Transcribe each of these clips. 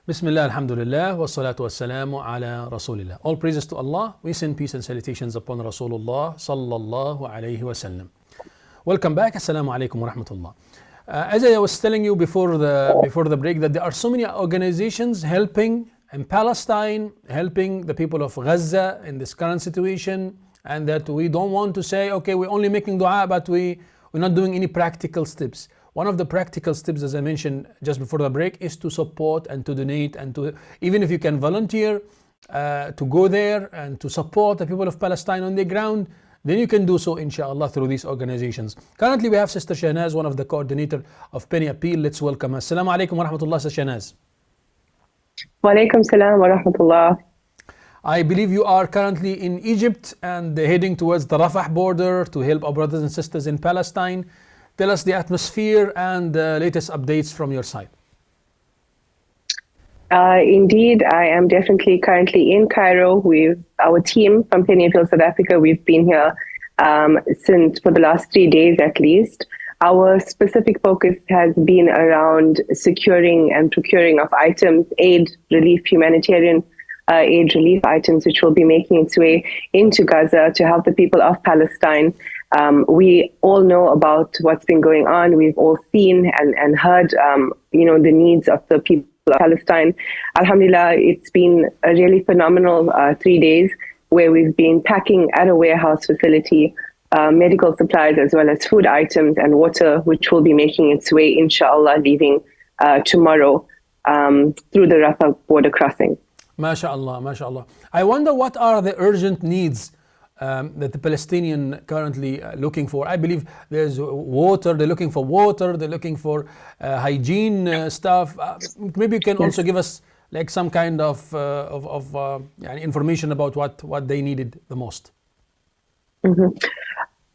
Bismillah, alhamdulillah, wa salatu wa salamu ala Rasulillah. All praises to Allah. We send peace and salutations upon Rasulullah sallallahu alayhi wa sallam. Welcome back. Assalamu alaikum wa rahmatullah. As I was telling you before the break, that there are so many organizations helping in Palestine, helping the people of Gaza in this current situation, and that we don't want to say, okay, we're only making dua, but we're not doing any practical steps. One of the practical steps, as I mentioned just before the break, is to support and to donate, and to, even if you can volunteer to go there and to support the people of Palestine on the ground, then you can do so, inshallah, through these organizations. Currently, we have Sister Shahnaaz, one of the coordinator of Penny Appeal. Let's welcome her. Assalamu alaikum wa rahmatullah, Sister Shahnaaz. Wa alaikum salam wa rahmatullah. I believe you are currently in Egypt and heading towards the Rafah border to help our brothers and sisters in Palestine. Tell us the atmosphere and the latest updates from your side. Indeed, I am definitely currently in Cairo with our team from Penny Appeal South Africa. We've been here since for the last 3 days at least. Our specific focus has been around securing and procuring of items, aid, relief, humanitarian aid relief items, which will be making its way into Gaza to help the people of Palestine. We all know about what's been going on. We've all seen and heard, the needs of the people of Palestine. Alhamdulillah, it's been a really phenomenal 3 days where we've been packing at a warehouse facility medical supplies as well as food items and water, which will be making its way, inshallah, leaving tomorrow through the Rafah border crossing. MashaAllah, MashaAllah. I wonder what are the urgent needs that the Palestinian currently looking for. I believe there's water, they're looking for water, they're looking for hygiene stuff. Maybe you can also give us like some kind of information about what they needed the most. Mm-hmm.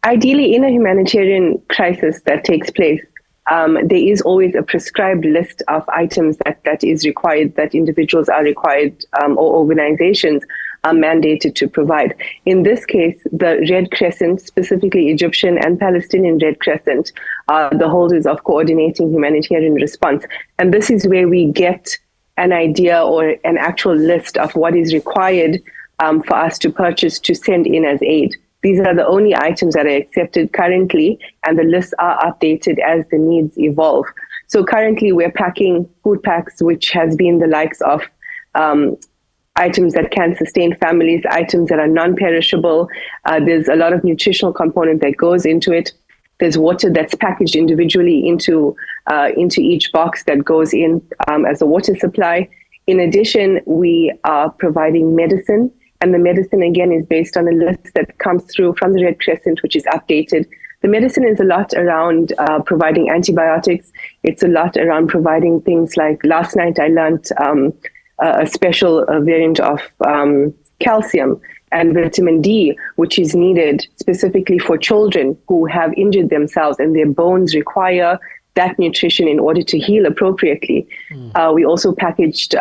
Ideally, in a humanitarian crisis that takes place, there is always a prescribed list of items that is required, that individuals are required or organizations are mandated to provide. In this case, the Red Crescent, specifically Egyptian and Palestinian Red Crescent, are the holders of coordinating humanitarian response. And this is where we get an idea or an actual list of what is required for us to purchase to send in as aid. These are the only items that are accepted currently, and the lists are updated as the needs evolve. So currently we're packing food packs, which has been the likes of items that can sustain families, items that are non-perishable. There's a lot of nutritional component that goes into it. There's water that's packaged individually into each box that goes in as a water supply. In addition, we are providing medicine. And the medicine, again, is based on a list that comes through from the Red Crescent, which is updated. The medicine is a lot around providing antibiotics. It's a lot around providing things like, last night I learned a special variant of calcium and vitamin D, which is needed specifically for children who have injured themselves and their bones require that nutrition in order to heal appropriately. We also packaged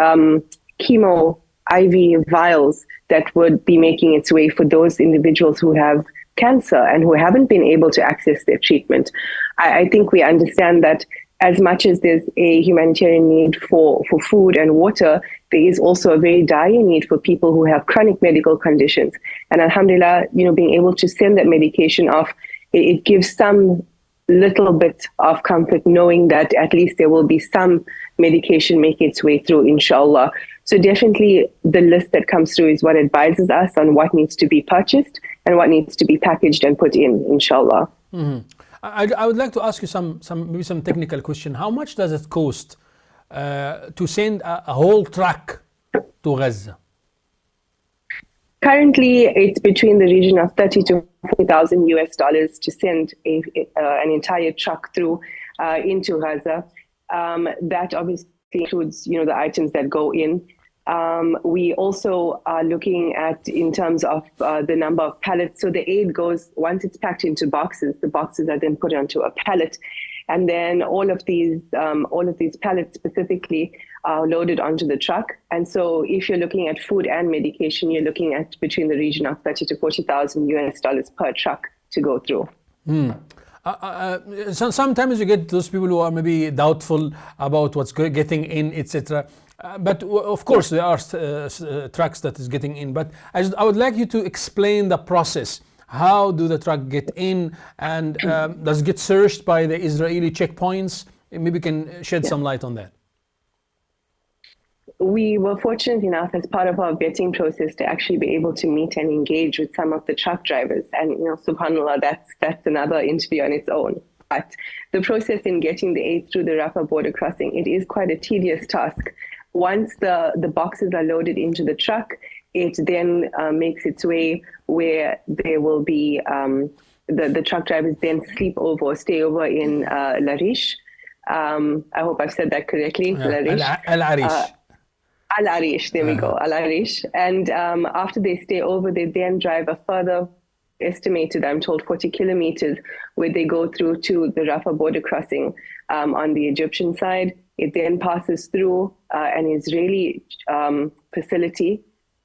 chemo IV vials that would be making its way for those individuals who have cancer and who haven't been able to access their treatment. I think we understand that as much as there's a humanitarian need for food and water, there is also a very dire need for people who have chronic medical conditions. And alhamdulillah, being able to send that medication off, it gives some little bit of comfort knowing that at least there will be some medication making its way through, inshallah. So definitely the list that comes through is what advises us on what needs to be purchased and what needs to be packaged and put in, inshallah. Mm-hmm. I would like to ask you maybe some technical question. How much does it cost to send a whole truck to Gaza? Currently, it's between the region of $30,000 to $40,000 to send an entire truck through into Gaza. That obviously includes, the items that go in. We also are looking at, in terms of the number of pallets. So the aid goes, once it's packed into boxes, the boxes are then put onto a pallet. And then all of these pallets specifically are loaded onto the truck. And so if you're looking at food and medication, you're looking at between the region of $30,000 to $40,000 per truck to go through. Sometimes you get those people who are maybe doubtful about what's getting in, etc. But of course, there are trucks that is getting in. But I would like you to explain the process. How do the truck get in, and does it get searched by the Israeli checkpoints? Maybe you can shed some light on that. We were fortunate enough as part of our vetting process to actually be able to meet and engage with some of the truck drivers. And, subhanAllah, that's another interview on its own. But the process in getting the aid through the Rafah border crossing, it is quite a tedious task. Once the boxes are loaded into the truck, it then makes its way where there will be, the truck drivers then sleep over or stay over in Larish. I hope I've said that correctly. Al-Arish. Al-Arish, there we go, Al-Arish. And after they stay over, they then drive a further, estimated, I'm told, 40 kilometers, where they go through to the Rafah border crossing on the Egyptian side. It then passes through an Israeli facility.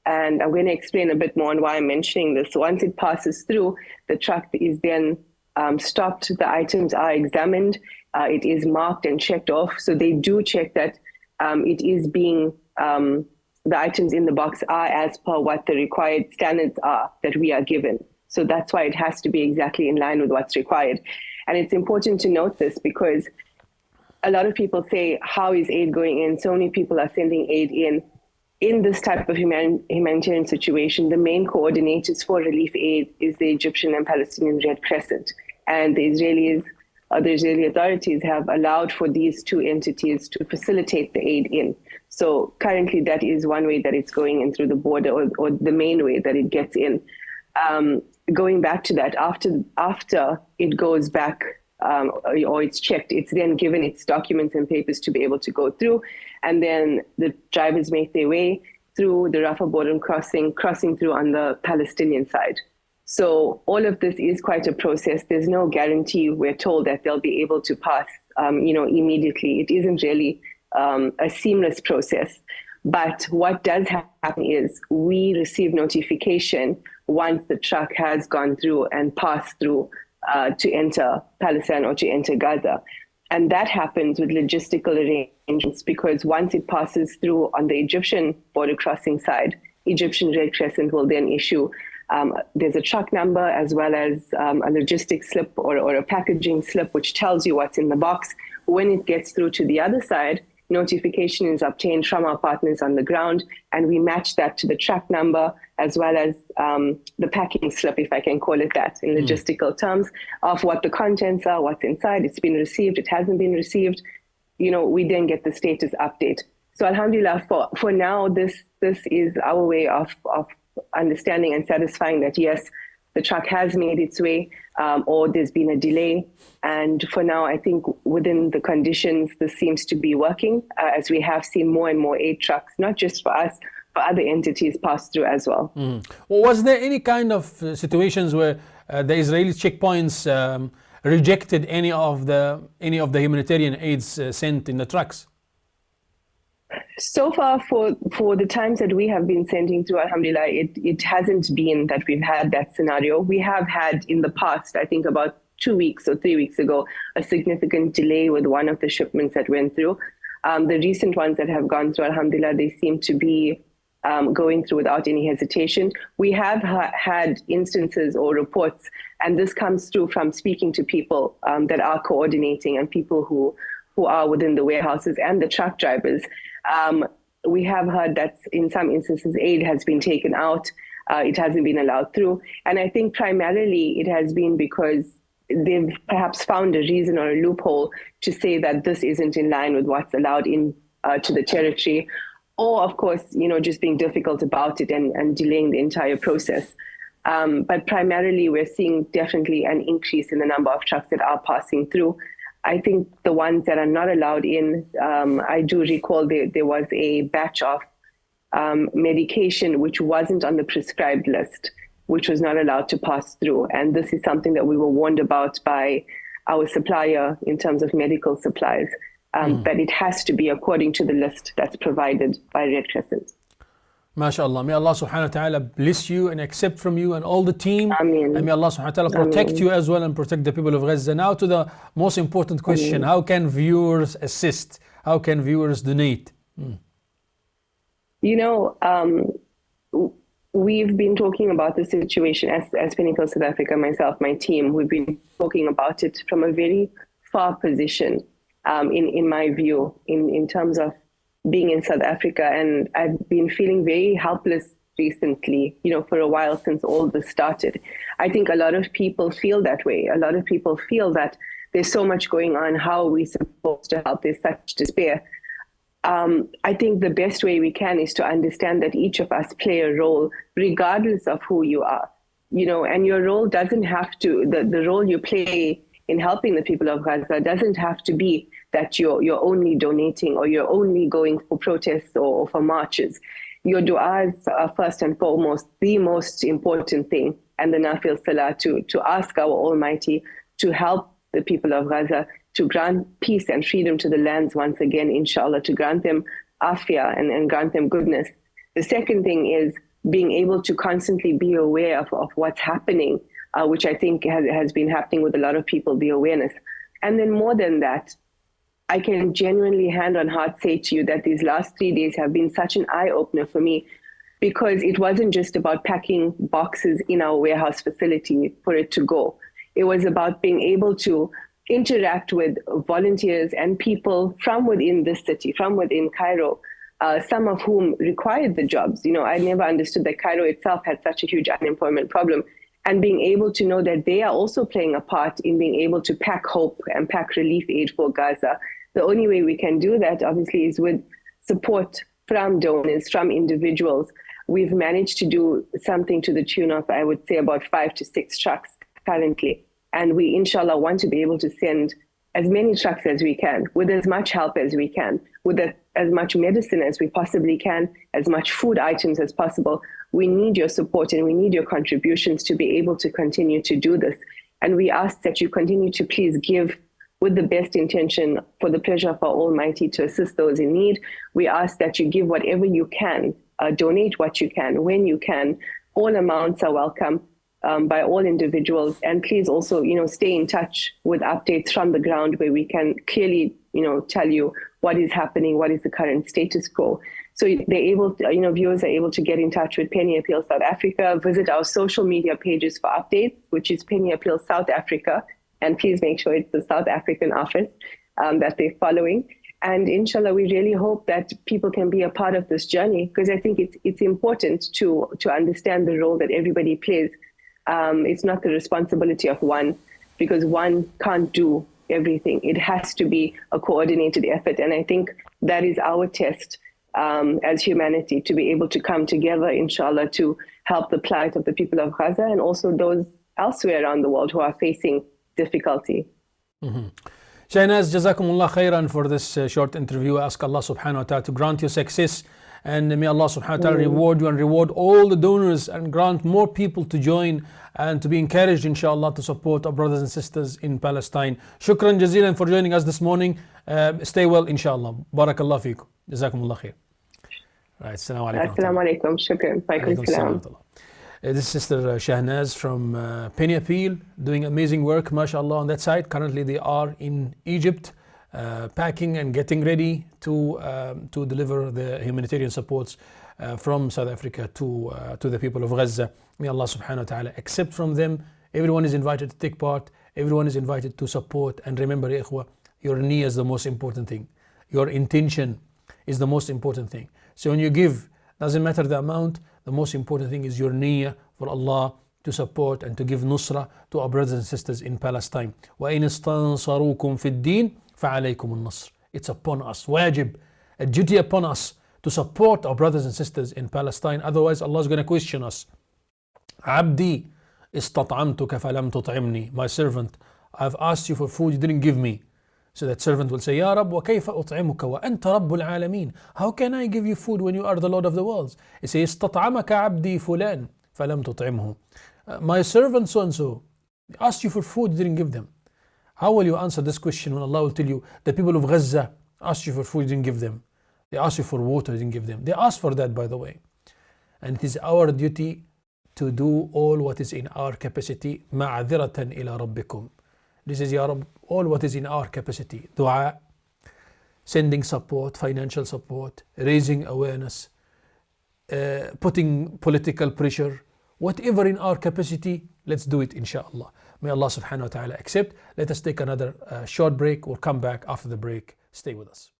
And I'm going to explain a bit more on why I'm mentioning this. Once it passes through, the truck is then stopped. The items are examined. It is marked and checked off. So they do check that it is being, the items in the box are as per what the required standards are that we are given. So that's why it has to be exactly in line with what's required. And it's important to note this because a lot of people say, how is aid going in? So many people are sending aid in. In this type of humanitarian situation, the main coordinators for relief aid is the Egyptian and Palestinian Red Crescent. And the Israeli authorities have allowed for these two entities to facilitate the aid in. So currently that is one way that it's going in through the border, or the main way that it gets in. Going back to that, after it goes back or it's checked, it's then given its documents and papers to be able to go through. And then the drivers make their way through the Rafah border crossing through on the Palestinian side. So all of this is quite a process. There's no guarantee, we're told, that they'll be able to pass, immediately. It isn't really a seamless process. But what does happen is we receive notification once the truck has gone through and passed through to enter Palestine or to enter Gaza. And that happens with logistical arrangements, because once it passes through on the Egyptian border crossing side, Egyptian Red Crescent will then issue, there's a truck number as well as a logistics slip or a packaging slip, which tells you what's in the box. When it gets through to the other side, notification is obtained from our partners on the ground, and we match that to the truck number as well as the packing slip, if I can call it that in logistical terms, of what the contents are, what's inside. It's been received, it hasn't been received. We then get the status update. So alhamdulillah, for now, this is our way of understanding and satisfying that yes, the truck has made its way, or there's been a delay. And for now, I think within the conditions, this seems to be working, as we have seen more and more aid trucks, not just for us, but other entities pass through as well. Well, was there any kind of situations where the Israeli checkpoints rejected any of the humanitarian aids sent in the trucks? So far, for the times that we have been sending through, alhamdulillah, it hasn't been that we've had that scenario. We have had in the past, I think about 2 weeks or 3 weeks ago, a significant delay with one of the shipments that went through. The recent ones that have gone through, alhamdulillah, they seem to be going through without any hesitation. We have had instances or reports, and this comes through from speaking to people that are coordinating and people who are within the warehouses and the truck drivers. We have heard that in some instances aid has been taken out, it hasn't been allowed through. And I think primarily it has been because they've perhaps found a reason or a loophole to say that this isn't in line with what's allowed in to the territory, or of course, just being difficult about it and delaying the entire process. But primarily we're seeing definitely an increase in the number of trucks that are passing through. I think the ones that are not allowed in, I do recall there was a batch of medication which wasn't on the prescribed list, which was not allowed to pass through. And this is something that we were warned about by our supplier in terms of medical supplies, that it has to be according to the list that's provided by Red Crescent. MashaAllah. May Allah subhanahu wa ta'ala bless you and accept from you and all the team. Ameen. And may Allah subhanahu wa ta'ala protect you as well and protect the people of Gaza. Now to the most important question. How can viewers assist? How can viewers donate? You know, we've been talking about the situation as Pinnacle South Africa, myself, my team, we've been talking about it from a very far position, in my view, in terms of being in South Africa. And I've been feeling very helpless recently, you know, for a while since all this started. I think a lot of people feel that way. A lot of people feel that there's so much going on. How are we supposed to help? There's such despair. I think the best way we can is to understand that each of us play a role, regardless of who you are, you know, and your role doesn't have to, the role you play in helping the people of Gaza doesn't have to be that you're only donating or you're only going for protests or for marches. Your du'as are first and foremost the most important thing, and the nafil salah to ask our Almighty to help the people of Gaza, to grant peace and freedom to the lands once again, inshallah, to grant them afia and grant them goodness. The second thing is being able to constantly be aware of what's happening, which I think has been happening with a lot of people, the awareness. And then more than that, I can genuinely hand on heart say to you that these last 3 days have been such an eye-opener for me, because it wasn't just about packing boxes in our warehouse facility for it to go. It was about being able to interact with volunteers and people from within this city, from within Cairo, some of whom required the jobs. You know, I never understood that Cairo itself had such a huge unemployment problem. And being able to know that they are also playing a part in being able to pack hope and pack relief aid for Gaza. The only way we can do that, obviously, is with support from donors, from individuals. We've managed to do something to the tune of, I would say, about 5 to 6 trucks currently. And we, inshallah, want to be able to send as many trucks as we can, with as much help as we can, with as much medicine as we possibly can, as much food items as possible. We need your support and we need your contributions to be able to continue to do this. And we ask that you continue to please give with the best intention for the pleasure of our Almighty to assist those in need. We ask that you give whatever you can, donate what you can, when you can. All amounts are welcome. By all individuals, and please also, you know, stay in touch with updates from the ground where we can clearly, you know, tell you what is happening, what is the current status quo. So they're able to, you know, viewers are able to get in touch with Penny Appeal South Africa, visit our social media pages for updates, which is Penny Appeal South Africa, and please make sure it's the South African office that they're following. And inshallah, we really hope that people can be a part of this journey, because I think it's important to understand the role that everybody plays. It's not the responsibility of one, because one can't do everything. It has to be a coordinated effort. And I think that is our test as humanity, to be able to come together, inshallah, to help the plight of the people of Gaza and also those elsewhere around the world who are facing difficulty. Mm-hmm. Shahnaaz, Jazakumullah khairan for this short interview. I ask Allah subhanahu wa ta'ala to grant you success. And may Allah subhanahu wa ta'ala reward you and reward all the donors, and grant more people to join and to be encouraged, inshallah, to support our brothers and sisters in Palestine. Shukran jazilan for joining us this morning. Stay well, inshallah. Barakallah feekum. Jazakumullah khair. Right, assalamu alaikum. Assalamu alaikum. Shukran. Alaikum salam. This is Sister Shahnaaz from Penny Appeal, doing amazing work, mashallah, on that side. Currently they are in Egypt, packing and getting ready to deliver the humanitarian supports from South Africa to the people of Gaza. May Allah subhanahu wa ta'ala accept from them. Everyone is invited to take part. Everyone is invited to support. And remember, ya ikhwa, your niyyah is the most important thing. Your intention is the most important thing. So when you give, doesn't matter the amount, the most important thing is your niyyah for Allah to support and to give nusrah to our brothers and sisters in Palestine. وَإِنِ اسْتَنصَرُوكُمْ فِي الدِّينِ فَعَلَيْكُمُ النَّصْرِ. It's upon us, wajib, a duty upon us to support our brothers and sisters in Palestine. Otherwise, Allah is going to question us. عَبْدِي اسْتَطْعَمْتُكَ فَلَمْ تُطْعِمْنِي. My servant, I've asked you for food, you didn't give me. So that servant will say, Ya Rab, وَكَيْفَ أُطْعِمُكَ وَأَنْتَ رَبُّ الْعَالَمِينَ. How can I give you food when you are the Lord of the worlds? He says, اسْتَطْعَمَكَ عَبْدِي فُلَانٍ فَلَمْ تُطْعِمْهُ. My servant so-and-so asked you for food, you didn't give them. How will you answer this question when Allah will tell you, the people of Gaza asked you for food, you didn't give them. They asked you for water, you didn't give them. They asked for that, by the way. And it is our duty to do all what is in our capacity. مَعَذِرَةً إِلَى رَبِّكُمْ. This is, Ya Rab, all what is in our capacity. Dua, sending support, financial support, raising awareness, putting political pressure, whatever in our capacity, let's do it inshallah. May Allah subhanahu wa ta'ala accept. Let us take another short break. We'll come back after the break. Stay with us.